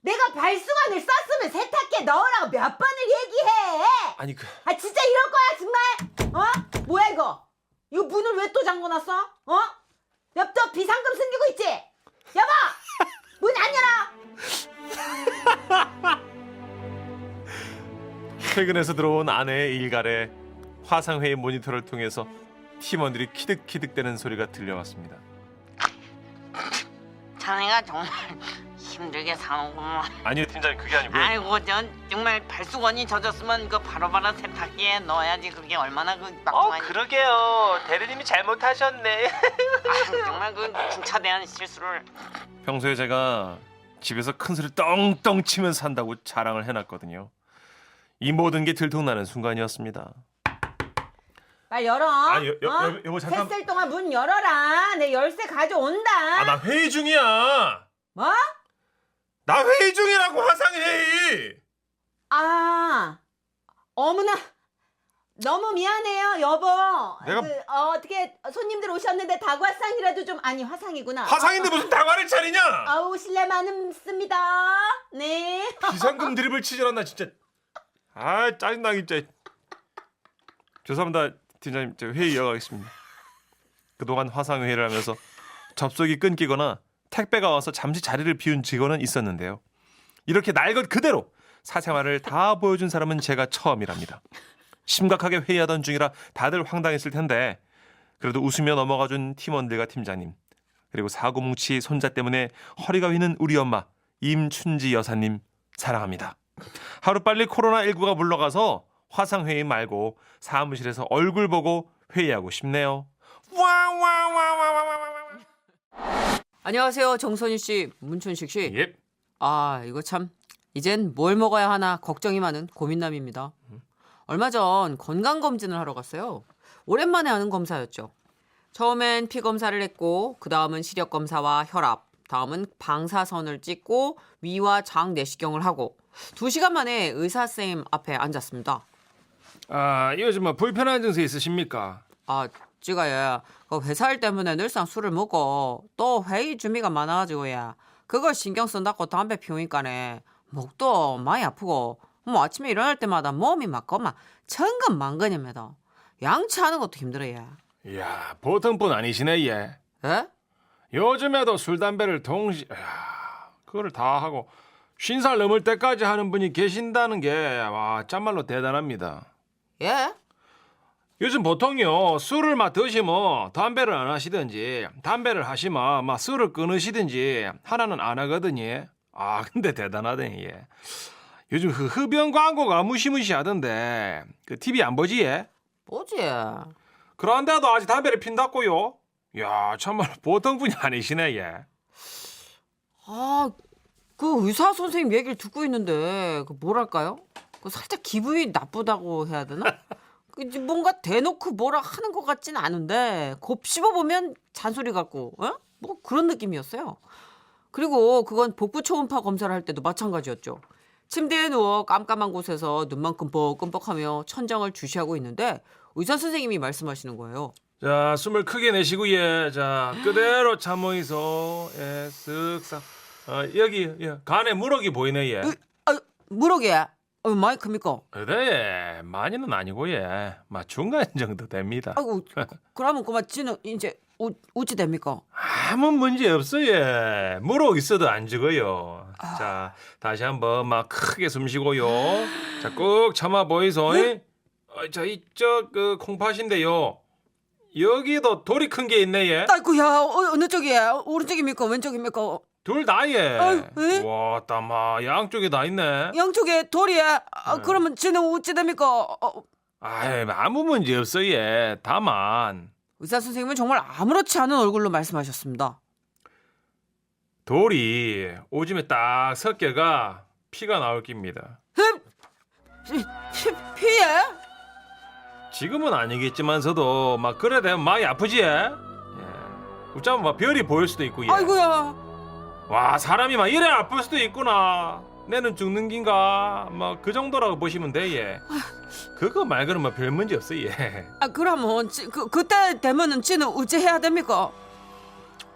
[SPEAKER 1] 내가 발수건을 썼으면 세탁기에 넣으라고 몇 번을 얘기해.
[SPEAKER 2] 아니
[SPEAKER 1] 진짜 이럴 거야 정말? 뭐야 이거? 이거 문을 왜 또 잠궈놨어? 또 비상금 숨기고 있지? 여보! 문 안 열어!
[SPEAKER 2] 퇴근해서 들어온 아내의 일갈에 화상회의 모니터를 통해서 팀원들이 키득키득대는 소리가 들려왔습니다.
[SPEAKER 6] 자네가 정말 힘들게 사는구만.
[SPEAKER 2] 아니요 팀장님 그게 아니고요.
[SPEAKER 6] 아이고 전 정말 발수건이 젖었으면 그 바로바로 세탁기에 넣어야지. 그게 얼마나 그 막중하니.
[SPEAKER 4] 그러게요. 대리님이 잘못하셨네.
[SPEAKER 6] 정말 그 중차대한 실수를.
[SPEAKER 2] 평소에 제가 집에서 큰 소리 떵떵 치면서 산다고 자랑을 해놨거든요. 이 모든 게 들통나는 순간이었습니다.
[SPEAKER 1] 빨리 열어.
[SPEAKER 2] 여보 잠깐.
[SPEAKER 1] 셋셀 동안 문 열어라. 내 열쇠 가져온다.
[SPEAKER 2] 나 회의 중이야.
[SPEAKER 1] 뭐?
[SPEAKER 2] 나 회의 중이라고 화상회의.
[SPEAKER 1] 어머나. 너무 미안해요 여보.
[SPEAKER 2] 내가-
[SPEAKER 1] 어떻게 손님들 오셨는데 다과상이라도 좀. 아니 화상이구나.
[SPEAKER 2] 화상인데 무슨 다과를 차리냐?
[SPEAKER 1] 아우 실례 많습니다. 네.
[SPEAKER 2] 비상금 드립을 치질 않나 진짜. 짜증나 진짜. 죄송합니다 팀장님. 제가 회의 이어가겠습니다. 그동안 화상회의를 하면서 접속이 끊기거나 택배가 와서 잠시 자리를 비운 직원은 있었는데요. 이렇게 날 것 그대로 사생활을 다 보여준 사람은 제가 처음이랍니다. 심각하게 회의하던 중이라 다들 황당했을 텐데 그래도 웃으며 넘어가준 팀원들과 팀장님 그리고 사고뭉치 손자 때문에 허리가 휘는 우리 엄마 임춘지 여사님 사랑합니다. 하루빨리 코로나19가 물러가서 화상회의 말고 사무실에서 얼굴 보고 회의하고 싶네요.
[SPEAKER 5] 안녕하세요, 정선희 씨, 문춘식 씨.
[SPEAKER 2] 예.
[SPEAKER 5] 이거 참 이젠 뭘 먹어야 하나 걱정이 많은 고민남입니다. 얼마 전 건강 검진을 하러 갔어요. 오랜만에 하는 검사였죠.
[SPEAKER 1] 처음엔 피 검사를 했고 그 다음은 시력 검사와 혈압, 다음은 방사선을 찍고 위와 장 내시경을 하고 2시간 만에 의사 선생님 앞에 앉았습니다.
[SPEAKER 4] 아, 요즘 뭐 불편한 증세 있으십니까?
[SPEAKER 1] 아, 지가 그 회사 일 때문에 늘상 술을 먹고 또 회의 준비가 많아가지고 그거 신경 쓴다고 담배 피우니까네 목도 많이 아프고 뭐 아침에 일어날 때마다 몸이 막 천근만근입니다. 양치하는 것도 힘들어요.
[SPEAKER 4] 이야, 보통 분 아니시네, 얘.
[SPEAKER 1] 에?
[SPEAKER 4] 요즘에도 술, 담배를 동시에, 그거를 다 하고 50살 넘을 때까지 하는 분이 계신다는 게, 와, 참말로 대단합니다.
[SPEAKER 1] 예?
[SPEAKER 4] 요즘 보통요, 술을 막 드시면 담배를 안 하시든지, 담배를 하시면 막 술을 끊으시든지, 하나는 안 하거든요. 아, 근데 대단하더니, 얘. 요즘 그 흡연 광고가 무시무시하던데, 그 TV 안 보지, 얘?
[SPEAKER 1] 뭐지?
[SPEAKER 4] 그런데도 아직 담배를 핀다고요? 야, 참말로 보통 분이 아니시네, 얘.
[SPEAKER 1] 아, 그 의사 선생님 얘기를 듣고 있는데 그 뭐랄까요? 그 살짝 기분이 나쁘다고 해야 되나? 그 이제 뭔가 대놓고 뭐라 하는 것 같진 않은데 곱씹어 보면 잔소리 같고, 뭐 그런 느낌이었어요. 그리고 그건 복부 초음파 검사를 할 때도 마찬가지였죠. 침대에 누워 깜깜한 곳에서 눈만 끔뻑끔뻑하며 천장을 주시하고 있는데 의사 선생님이 말씀하시는 거예요.
[SPEAKER 4] 자, 숨을 크게 내쉬고, 예. 자, 그대로 참모이소. 예, 쓱싹. 여기, 예, 간에 물혹이 보이네, 예.
[SPEAKER 1] 무럭이야. 많이 큽니까?
[SPEAKER 4] 네, 많이는 아니고, 예. 막 중간 정도 됩니다.
[SPEAKER 1] 아이고, 그러면 그만 지는 이제 어찌 됩니까?
[SPEAKER 4] 아무 문제 없어요, 예. 물혹 있어도 안 죽어요. 자, 다시 한번 막 크게 숨 쉬고요. 자, 꾹 참아 보이소. 자, 이쪽 그 콩팥인데요. 여기도 돌이 큰 게 있네, 예.
[SPEAKER 1] 아이고야, 어느 쪽이야? 오른쪽입니까? 왼쪽입니까?
[SPEAKER 4] 둘 다, 예.
[SPEAKER 1] 아유, 에?
[SPEAKER 4] 와, 따마 양쪽에 다 있네.
[SPEAKER 1] 양쪽에 돌이야. 그러면 지는 어찌 됩니까?
[SPEAKER 4] 아이, 아무 문제 없어, 예. 다만
[SPEAKER 1] 의사 선생님은 정말 아무렇지 않은 얼굴로 말씀하셨습니다.
[SPEAKER 4] 돌이 오줌에 딱 섞여가 피가 나올 깁니다.
[SPEAKER 1] 피해?
[SPEAKER 4] 지금은 아니겠지만서도 막 그래 되면 많이 아프지, 예. 어쩌면 막 별이 보일 수도 있고, 예.
[SPEAKER 1] 아이고야.
[SPEAKER 4] 와, 사람이 막 이래 아플 수도 있구나. 내는 죽는 긴가? 뭐 그 정도라고 보시면 돼, 예. 그거 말고는 뭐 별 문제 없어, 예.
[SPEAKER 1] 그러면 그때 되면은 지는 어찌 해야 됩니까?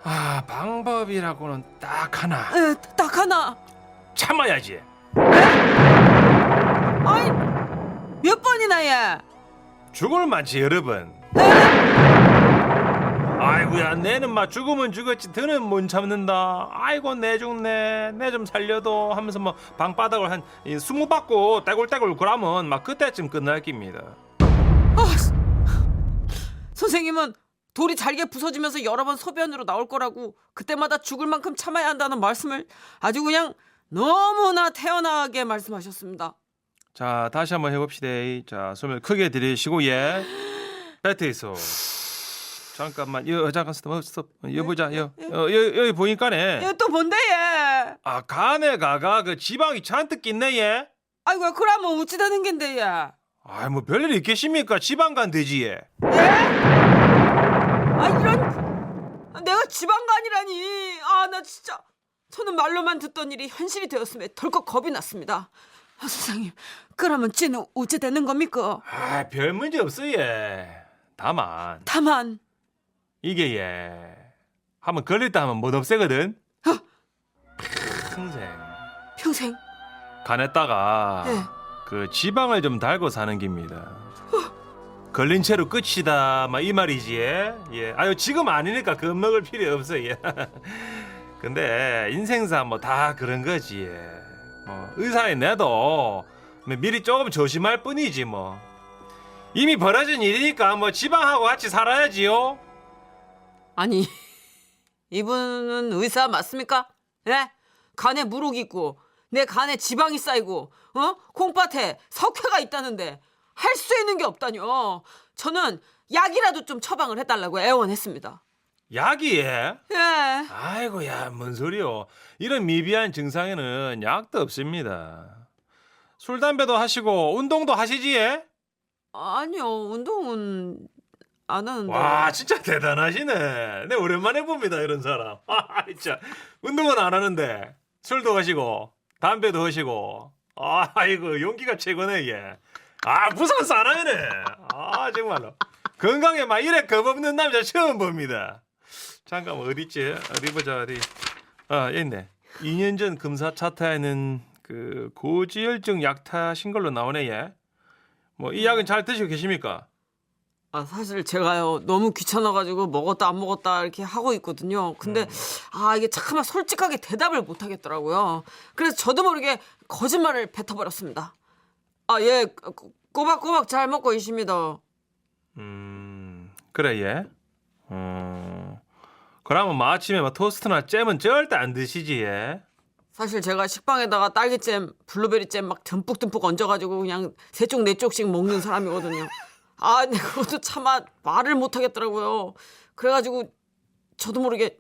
[SPEAKER 4] 아, 방법이라고는 딱 하나.
[SPEAKER 1] 딱 하나.
[SPEAKER 4] 참아야지.
[SPEAKER 1] 아이, 몇 번이나 해?
[SPEAKER 4] 죽을 만치 여러 번. 아이고야, 내는 막 죽으면 죽었지 더는 못 참는다. 아이고, 내 죽네, 내 좀 살려도 하면서 뭐 방바닥을 한 20바퀴 떼굴떼굴 그러면 막 그때쯤 끝날 깁니다.
[SPEAKER 1] 선생님은 돌이 잘게 부서지면서 여러 번 소변으로 나올 거라고 그때마다 죽을 만큼 참아야 한다는 말씀을 아주 그냥 너무나 태연하게 말씀하셨습니다.
[SPEAKER 4] 자, 다시 한번 해봅시다. 자, 숨을 크게 들이쉬고, 예. 배트 있어. 잠깐만, 잠깐 스톱. 여보자, 여기 보니까네.
[SPEAKER 1] 또 뭔데 얘?
[SPEAKER 4] 아, 간에 가가 그 지방이 잔뜩 있네, 예.
[SPEAKER 1] 아이고, 그러면 어찌 되는 겐데 얘?
[SPEAKER 4] 아, 뭐 별일 있겠습니까? 지방간 되지, 예.
[SPEAKER 1] 아, 이런, 내가 지방간이라니. 나 진짜 저는 말로만 듣던 일이 현실이 되었음에 덜컥 겁이 났습니다. 선생님, 그러면 찌는 어찌 되는 겁니까?
[SPEAKER 4] 아, 별 문제 없어, 예. 다만 이게, 예, 한번 걸렸다 하면 못 없애거든.
[SPEAKER 1] 평생.
[SPEAKER 4] 간에다가
[SPEAKER 1] 네.
[SPEAKER 4] 그 지방을 좀 달고 사는 깁니다. 걸린 채로 끝이다, 막 이 말이지, 예. 아유, 지금 아니니까 겁먹을 필요 없어, 예. 근데 인생사 뭐 다 그런 거지, 예. 뭐 의사인 내도 미리 조금 조심할 뿐이지 뭐. 이미 벌어진 일이니까 뭐 지방하고 같이 살아야지요.
[SPEAKER 1] 아니, 이분은 의사 맞습니까? 예? 간에 물혹이 있고 내 간에 지방이 쌓이고 콩팥에 석회가 있다는데 할 수 있는 게 없다뇨. 저는 약이라도 좀 처방을 해달라고 애원했습니다.
[SPEAKER 4] 약이, 예?
[SPEAKER 1] 예.
[SPEAKER 4] 아이고야, 뭔 소리요. 이런 미비한 증상에는 약도 없습니다. 술, 담배도 하시고 운동도 하시지, 예?
[SPEAKER 1] 아니요, 운동은
[SPEAKER 5] 안 하는데.
[SPEAKER 2] 와 진짜 대단하시네. 내 오랜만에 봅니다 이런 사람. 아 진짜 운동은 안 하는데 술도 하시고 담배도 하시고. 아이고 용기가 최고네 얘. 아 부산 사나이네. 아 정말로 건강에 막 이래 겁없는 남자 처음 봅니다. 잠깐 어디 있지? 어디 보자 어디. 아 여기 있네. 2년 전 검사 차트에는 그 고지혈증 약 타신 걸로 나오네 얘. 뭐 이 약은 잘 드시고 계십니까?
[SPEAKER 5] 아, 사실 제가요 너무 귀찮아가지고 먹었다 안 먹었다 이렇게 하고 있거든요. 근데 이게 참 솔직하게 대답을 못 하겠더라고요. 그래서 저도 모르게 거짓말을 뱉어버렸습니다. 예, 꼬박꼬박 잘 먹고 있습니다.
[SPEAKER 2] 그래 얘. 그러면 뭐 아침에 뭐 토스트나 잼은 절대 안 드시지 얘.
[SPEAKER 5] 사실 제가 식빵에다가 딸기잼, 블루베리잼 막 듬뿍듬뿍 얹어가지고 그냥 세 쪽 네 쪽씩 먹는 사람이거든요. 근데 그것도 차마 말을 못 하겠더라고요. 그래가지고 저도 모르게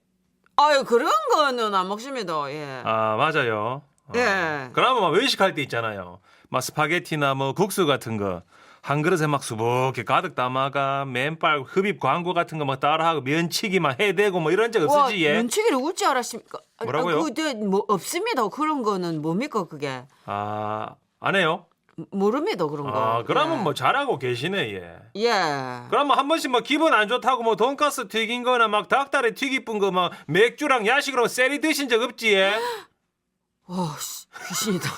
[SPEAKER 5] 그런 거는 안 먹습니다. 예.
[SPEAKER 2] 아 맞아요.
[SPEAKER 5] 예.
[SPEAKER 2] 그러면 막 외식할 때 있잖아요. 막 스파게티나 뭐 국수 같은 거 한 그릇에 막 수북히 가득 담아가 맨발 흡입 광고 같은 거 막 따라하고 면치기 막 해대고 뭐 이런 적 없으지 얘.
[SPEAKER 5] 면치기를 울지 알았습니까?
[SPEAKER 2] 뭐라고요?
[SPEAKER 5] 뭐 없습니다. 그런 거는 뭡니까 그게?
[SPEAKER 2] 안 해요?
[SPEAKER 5] 모릅니다 그런 거.
[SPEAKER 2] 그러면
[SPEAKER 5] 예.
[SPEAKER 2] 뭐 잘하고 계시네 얘.
[SPEAKER 5] 예.
[SPEAKER 2] 그러면 한 번씩 뭐 기분 안 좋다고 뭐 돈가스 튀긴 거나 막 닭다리 튀기뿐 거 막 맥주랑 야식으로 세리 드신 적 없지 얘?
[SPEAKER 5] 귀신이다.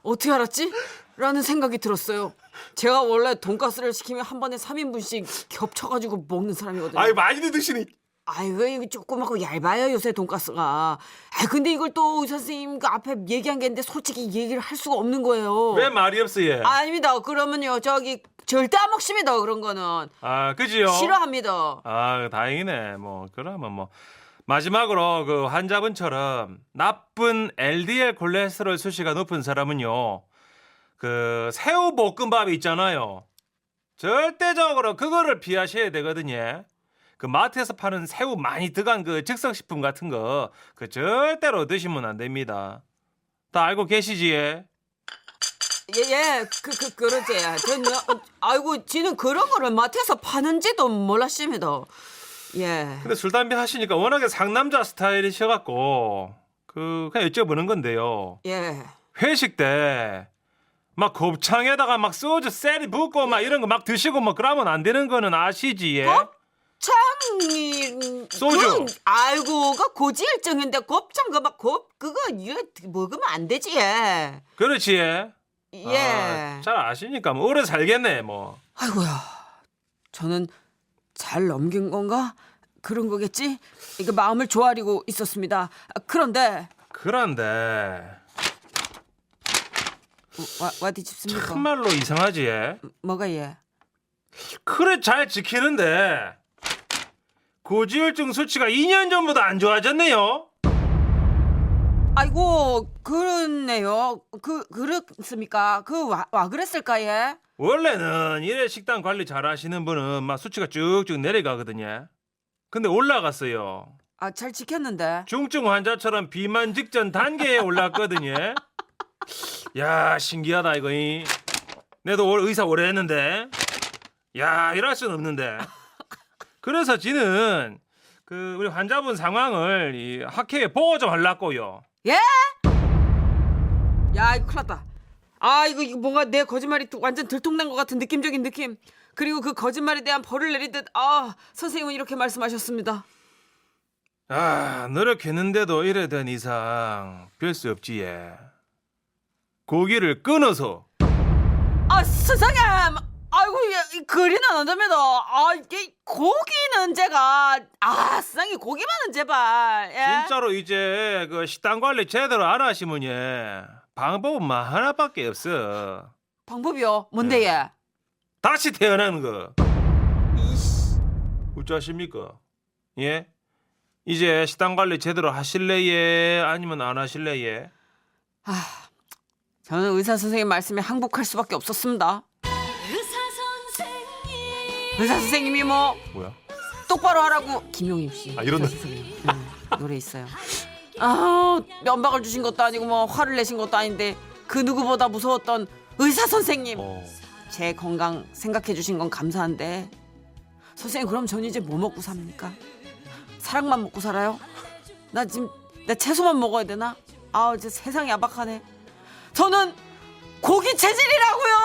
[SPEAKER 5] 어떻게 알았지? 라는 생각이 들었어요. 제가 원래 돈가스를 시키면 한 번에 3인분씩 겹쳐가지고 먹는 사람이거든요.
[SPEAKER 2] 아이 많이 드시니.
[SPEAKER 5] 이거 조그맣고 얇아요 요새 돈가스가. 근데 이걸 또 의사 선생님 그 앞에 얘기한 게 있는데 솔직히 얘기를 할 수가 없는 거예요.
[SPEAKER 2] 왜 말이 없어 얘?
[SPEAKER 5] 아닙니다. 그러면요 저기 절대 안 먹습니다. 그런 거는
[SPEAKER 2] 그지요?
[SPEAKER 5] 싫어합니다.
[SPEAKER 2] 다행이네. 뭐 그러면 뭐 마지막으로 그 환자분처럼 나쁜 LDL 콜레스테롤 수치가 높은 사람은요. 그 새우 볶음밥이 있잖아요. 절대적으로 그거를 피하셔야 되거든요. 그 마트에서 파는 새우 많이 들어간 그 즉석식품 같은 거 그 절대로 드시면 안 됩니다. 다 알고 계시지?
[SPEAKER 5] 예, 그러지. 지는 그런 거를 마트에서 파는지도 몰랐습니다. 예.
[SPEAKER 2] 근데 술 담배 하시니까 워낙에 상남자 스타일이셔갖고 그냥 여쭤보는 건데요.
[SPEAKER 5] 예.
[SPEAKER 2] 회식 때 막 곱창에다가 막 소주 세리 붓고 막 이런 거 막 드시고 뭐 그러면 안 되는 거는 아시지? 예?
[SPEAKER 5] 곱창이
[SPEAKER 2] 소주.
[SPEAKER 5] 그 고지혈증인데 곱창 그거 이거 먹으면 안 되지. 예.
[SPEAKER 2] 그렇지. 예?
[SPEAKER 5] 예.
[SPEAKER 2] 잘 아시니까 뭐 오래 살겠네 뭐.
[SPEAKER 5] 아이고야. 저는 잘 넘긴 건가? 그런 거겠지? 이거 마음을 조아리고 있었습니다. 그런데 어디 집습니까?
[SPEAKER 2] 참말로 이상하지. 예?
[SPEAKER 5] 뭐가 예?
[SPEAKER 2] 그래 잘 지키는데 고지혈증 수치가 2년 전보다 안 좋아졌네요.
[SPEAKER 5] 아이고 그렇네요. 그렇습니까? 와 그랬을까 예?
[SPEAKER 2] 원래는 이래 식단 관리 잘 하시는 분은 막 수치가 쭉쭉 내려가거든요. 근데 올라갔어요.
[SPEAKER 5] 잘 지켰는데.
[SPEAKER 2] 중증 환자처럼 비만 직전 단계에 올랐거든요. 야 신기하다 이거. 내도 의사 오래 했는데 야 이럴 수는 없는데. 그래서 지는 우리 환자분 상황을 이 학회에 보고 좀 하려고요.
[SPEAKER 5] 예? 야 이거 큰일 났다. 이거 뭔가 내 거짓말이 완전 들통난 것 같은 느낌적인 느낌. 그리고 그 거짓말에 대한 벌을 내리듯 선생님은 이렇게 말씀하셨습니다.
[SPEAKER 2] 노력했는데도 이래 된 이상 별 수 없지. 예. 고기를 끊어서.
[SPEAKER 5] 선생님. 아이고 그리는 안 됩니다. 이게 고기는 제가 선생님 고기만은 제발. 예?
[SPEAKER 2] 진짜로 이제 그 식단 관리 제대로 안 하시면 방법은 하나밖에 없어.
[SPEAKER 5] 방법이요? 뭔데 예?
[SPEAKER 2] 다시 태어나는 거.
[SPEAKER 5] 이씨.
[SPEAKER 2] 어쩌십니까? 예? 이제 식단 관리 제대로 하실래 예? 아니면 안 하실래 예?
[SPEAKER 5] 저는 의사 선생님 말씀에 항복할 수밖에 없었습니다. 의사 선생님이 뭐
[SPEAKER 2] 뭐야?
[SPEAKER 5] 똑바로 하라고. 김용임 씨.
[SPEAKER 2] 이런
[SPEAKER 5] 의사 선생님. 노래 있어요. 면박을 주신 것도 아니고 뭐 화를 내신 것도 아닌데 그 누구보다 무서웠던 의사 선생님. 제 건강 생각해 주신 건 감사한데 선생님 그럼 전 이제 뭐 먹고 삽니까? 사랑만 먹고 살아요? 나 지금 내 채소만 먹어야 되나? 아 이제 세상이 야박하네. 저는 고기 체질이라고요.